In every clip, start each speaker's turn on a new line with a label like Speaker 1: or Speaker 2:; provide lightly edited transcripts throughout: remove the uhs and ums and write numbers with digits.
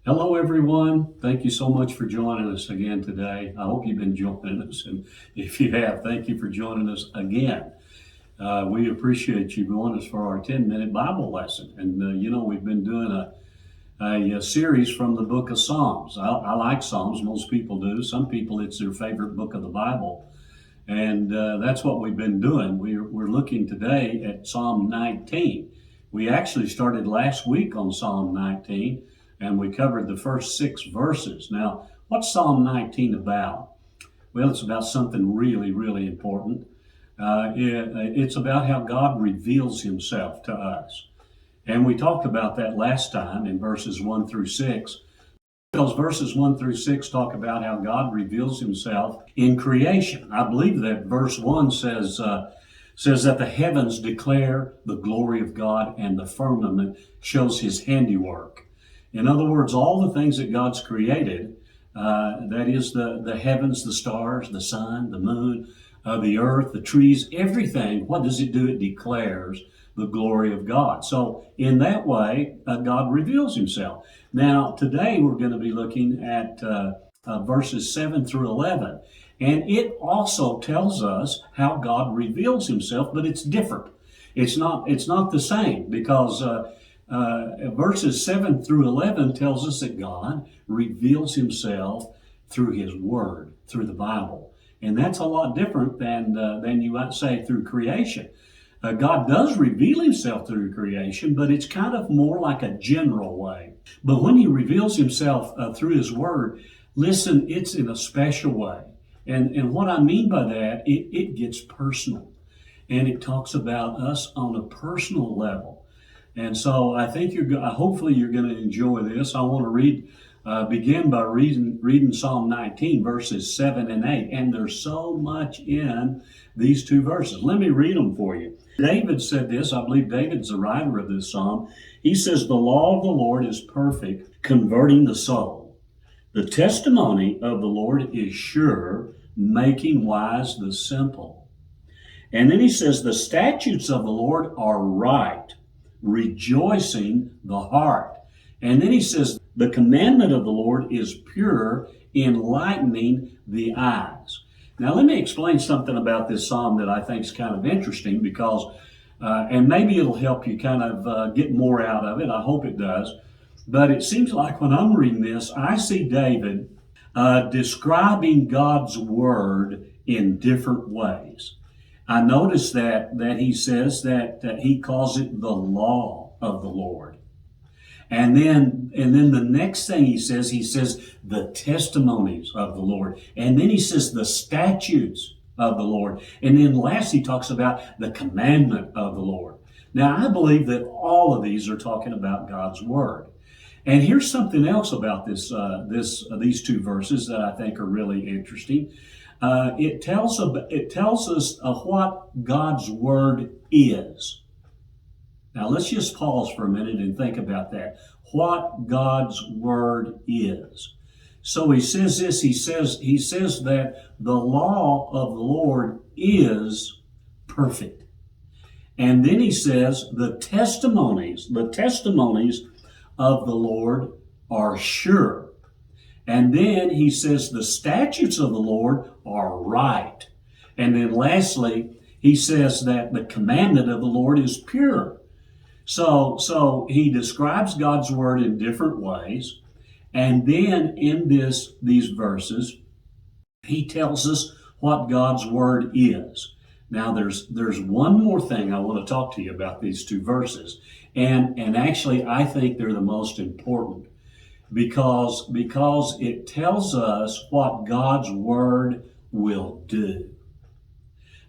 Speaker 1: Hello, everyone. Thank you so much for joining us again today. I hope you've been joining us, and if you have, thank you for joining us again. We appreciate you joining us for our 10-minute Bible lesson. And, we've been doing a series from the book of Psalms. I like Psalms, most people do. Some people, it's their favorite book of the Bible. And that's what we've been doing. We're looking today at Psalm 19. We actually started last week on Psalm 19, and we covered the first 6 verses. Now, what's Psalm 19 about? Well, it's about something really, really important. It's about how God reveals himself to us. And we talked about that last time in verses 1 through 6. Those verses 1 through 6 talk about how God reveals himself in creation. I believe that verse 1 says that the heavens declare the glory of God and the firmament shows his handiwork. In other words, all the things that God's created, that is the heavens, the stars, the sun, the moon, the earth, the trees, everything, what does it do? It declares the glory of God. So in that way, God reveals himself. Now, today we're going to be looking at verses 7 through 11. And it also tells us how God reveals himself, but it's different. It's not the same because verses 7 through 11 tells us that God reveals himself through his word, through the Bible. And that's a lot different than you might say through creation. God does reveal himself through creation, but it's kind of more like a general way. But when he reveals himself through his word, listen, it's in a special way. And what I mean by that, it gets personal. And it talks about us on a personal level. And so I think hopefully you're going to enjoy this. I want to begin by reading Psalm 19, verses 7 and 8. And there's so much in these 2 verses. Let me read them for you. David said this. I believe David's the writer of this psalm. He says, "The law of the Lord is perfect, converting the soul. The testimony of the Lord is sure, making wise the simple." And then he says, "The statutes of the Lord are right, rejoicing the heart." And then he says, "The commandment of the Lord is pure, enlightening the eyes." Now, let me explain something about this psalm that I think is kind of interesting because, and maybe it'll help you kind of get more out of it. I hope it does. But it seems like when I'm reading this, I see David describing God's word in different ways. I notice that he says that he calls it the law of the Lord. And then the next thing he says the testimonies of the Lord. And then he says the statutes of the Lord. And then last he talks about the commandment of the Lord. Now I believe that all of these are talking about God's word. And here's something else about these 2 verses that I think are really interesting. It tells us what God's word is. Now let's just pause for a minute and think about that. What God's word is. So he says this, he says that the law of the Lord is perfect. And then he says the testimonies of the Lord are sure. And then he says the statutes of the Lord are right. And then lastly, he says that the commandment of the Lord is pure. So he describes God's word in different ways. And then in these verses, he tells us what God's word is. Now there's one more thing I want to talk to you about these 2 verses. And actually I think they're the most important because it tells us what God's word will do.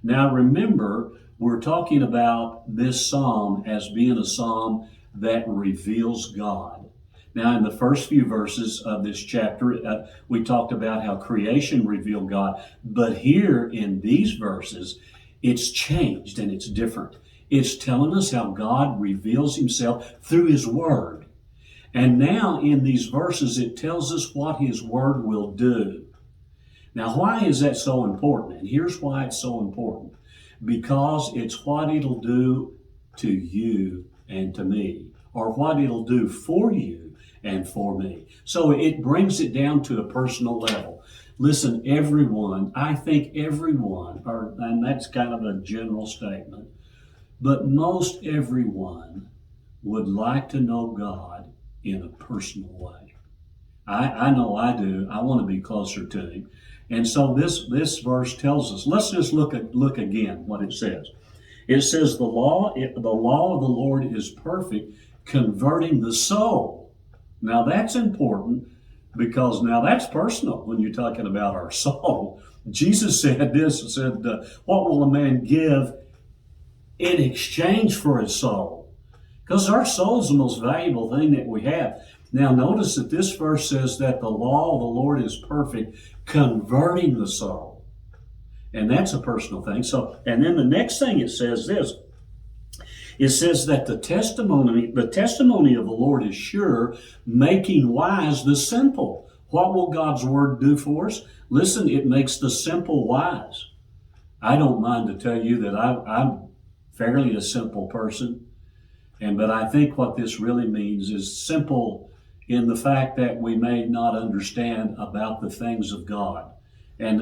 Speaker 1: Now remember, we're talking about this psalm as being a psalm that reveals God. Now, in the first few verses of this chapter, we talked about how creation revealed God. But here in these verses, it's changed and it's different. It's telling us how God reveals himself through his word. And now in these verses, it tells us what his word will do. Now, why is that so important? And here's why it's so important. Because it's what it'll do to you and to me, or what it'll do for you and for me. So it brings it down to a personal level. Listen, everyone, I think everyone, and that's kind of a general statement, but most everyone would like to know God in a personal way. I know I do. I want to be closer to Him. And so this verse tells us, let's just look again what it says. It says the law of the Lord is perfect, converting the soul. Now that's important because now that's personal when you're talking about our soul. Jesus said this, said, what will a man give in exchange for his soul? Because our soul is the most valuable thing that we have. Now notice that this verse says that the law of the Lord is perfect, converting the soul. And that's a personal thing. So, and then the next thing it says this. It says that the testimony of the Lord is sure, making wise the simple. What will God's word do for us? Listen, it makes the simple wise. I don't mind to tell you that I'm fairly a simple person. But I think what this really means is simple in the fact that we may not understand about the things of God and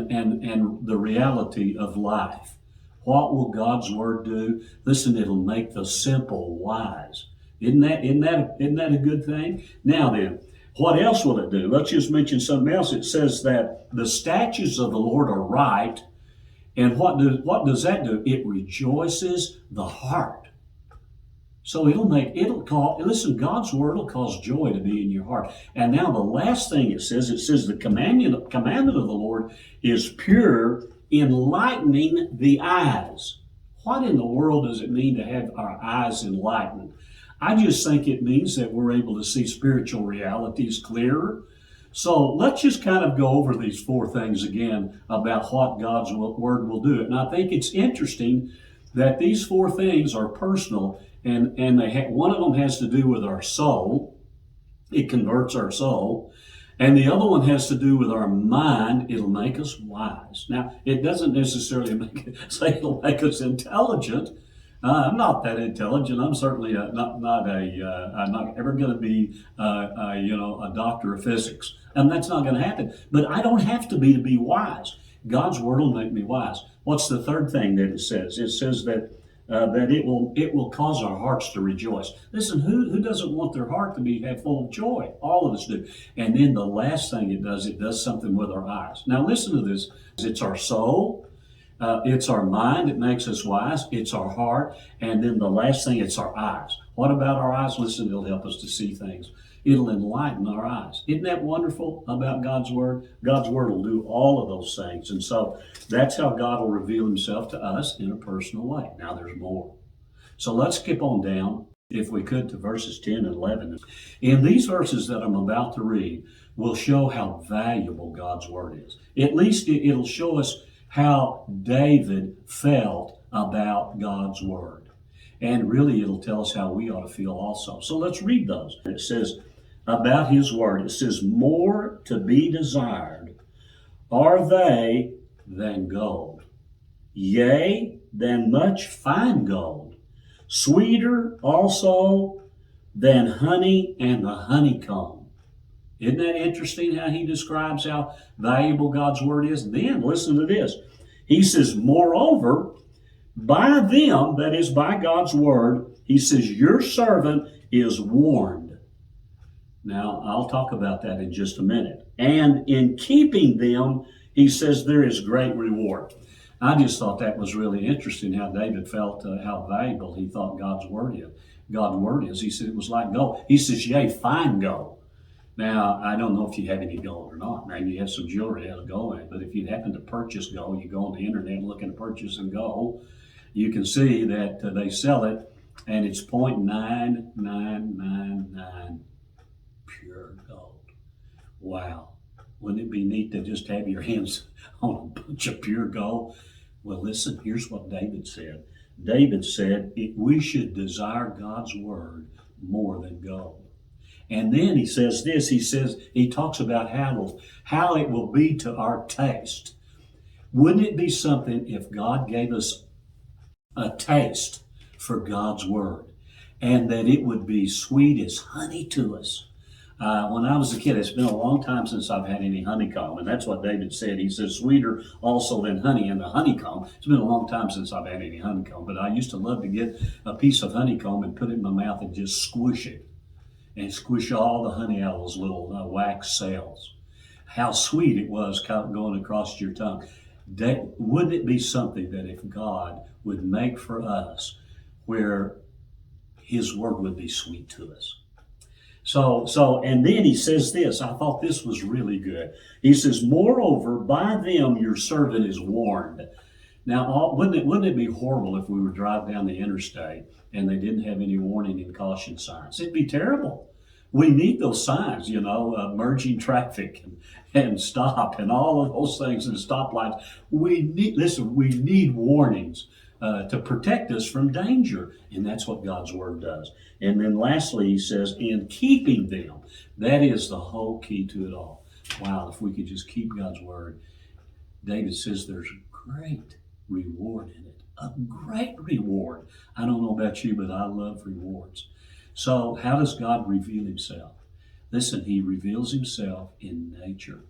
Speaker 1: the reality of life. What will God's word do? Listen, it'll make the simple wise. Isn't that a good thing? Now then, what else will it do? Let's just mention something else. It says that the statutes of the Lord are right. And what does that do? It rejoices the heart. So listen, God's word will cause joy to be in your heart. And now the last thing it says the commandment of the Lord is pure, enlightening the eyes. What in the world does it mean to have our eyes enlightened? I just think it means that we're able to see spiritual realities clearer. So let's just kind of go over these four things again about what God's word will do. And I think it's interesting that these four things are personal, and one of them has to do with our soul. It converts our soul. And the other one has to do with our mind. It'll make us wise. Now, it doesn't necessarily say it'll make us intelligent. I'm not that intelligent. I'm certainly I'm not ever going to be a doctor of physics, and that's not going to happen. But I don't have to be wise. God's word will make me wise. What's the third thing that it says? It says that it will cause our hearts to rejoice. Listen, who doesn't want their heart to be full of joy? All of us do. And then the last thing it does something with our eyes. Now listen to this. It's our soul. It's our mind. It makes us wise. It's our heart. And then the last thing, it's our eyes. What about our eyes? Listen, it'll help us to see things. It'll enlighten our eyes. Isn't that wonderful about God's word? God's word will do all of those things. And so that's how God will reveal himself to us in a personal way. Now there's more. So let's skip on down, if we could, to verses 10 and 11. In these verses that I'm about to read will show how valuable God's word is. At least it'll show us how David felt about God's word. And really it'll tell us how we ought to feel also. So let's read those. It says about his word, it says, more to be desired are they than gold, yea, than much fine gold, sweeter also than honey and the honeycomb. Isn't that interesting how he describes how valuable God's word is? Then listen to this. He says, moreover, by them, that is by God's word, he says, your servant is warned. Now, I'll talk about that in just a minute. And in keeping them, he says, there is great reward. I just thought that was really interesting how David felt, how valuable he thought God's word is. God's word is. He said it was like gold. He says, yea, fine gold. Now, I don't know if you have any gold or not. Maybe you have some jewelry that has gold in it. But if you happen to purchase gold, you go on the internet and look at purchasing gold, you can see that they sell it, and it's 0.9999 pure gold. Wow. Wouldn't it be neat to just have your hands on a bunch of pure gold? Well, listen, here's what David said. David said, we should desire God's word more than gold. And then he says this, he talks about how it will be to our taste. Wouldn't it be something if God gave us a taste for God's word, and that it would be sweet as honey to us? When I was a kid, it's been a long time since I've had any honeycomb, and that's what David said. He says, sweeter also than honey in the honeycomb. It's been a long time since I've had any honeycomb, but I used to love to get a piece of honeycomb and put it in my mouth and just squish it and squish all the honey out of those little wax cells. How sweet it was going across your tongue. Wouldn't it be something that if God would make for us where His word would be sweet to us? And then he says this, I thought this was really good. He says, moreover, by them your servant is warned. Now, wouldn't it be horrible if we were driving down the interstate and they didn't have any warning and caution signs? It'd be terrible. We need those signs, merging traffic and stop and all of those things and stoplights. We need warnings to protect us from danger. And that's what God's word does. And then lastly, he says, in keeping them, that is the whole key to it all. Wow, if we could just keep God's word. David says there's a great reward in it, a great reward. I don't know about you, but I love rewards. So how does God reveal himself? Listen, he reveals himself in nature.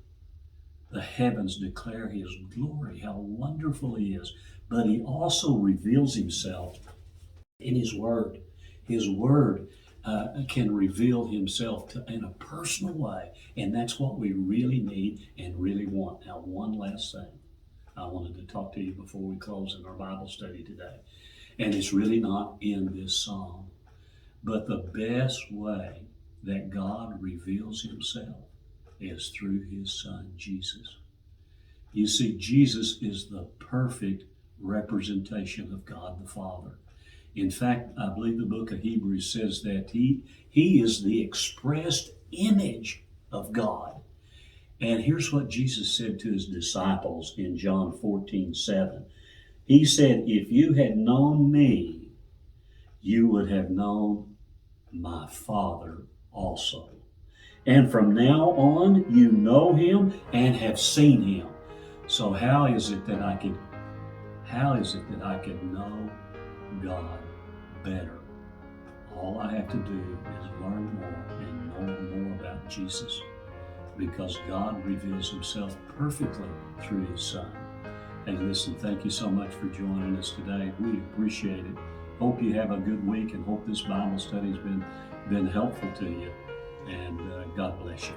Speaker 1: The heavens declare his glory, how wonderful he is. But he also reveals himself in his word. His word can reveal himself in a personal way. And that's what we really need and really want. Now, one last thing I wanted to talk to you before we close in our Bible study today. And it's really not in this psalm. But the best way that God reveals himself is through his son, Jesus. You see, Jesus is the perfect representation of God the Father. In fact, I believe the book of Hebrews says that he is the expressed image of God. And here's what Jesus said to his disciples in John 14:7. He said, if you had known me, you would have known my Father also. And from now on, you know him and have seen him. So how is it that I can know God better? All I have to do is learn more and know more about Jesus, because God reveals himself perfectly through his son. Hey, listen, thank you so much for joining us today. We appreciate it. Hope you have a good week and hope this Bible study has been helpful to you. And God bless you.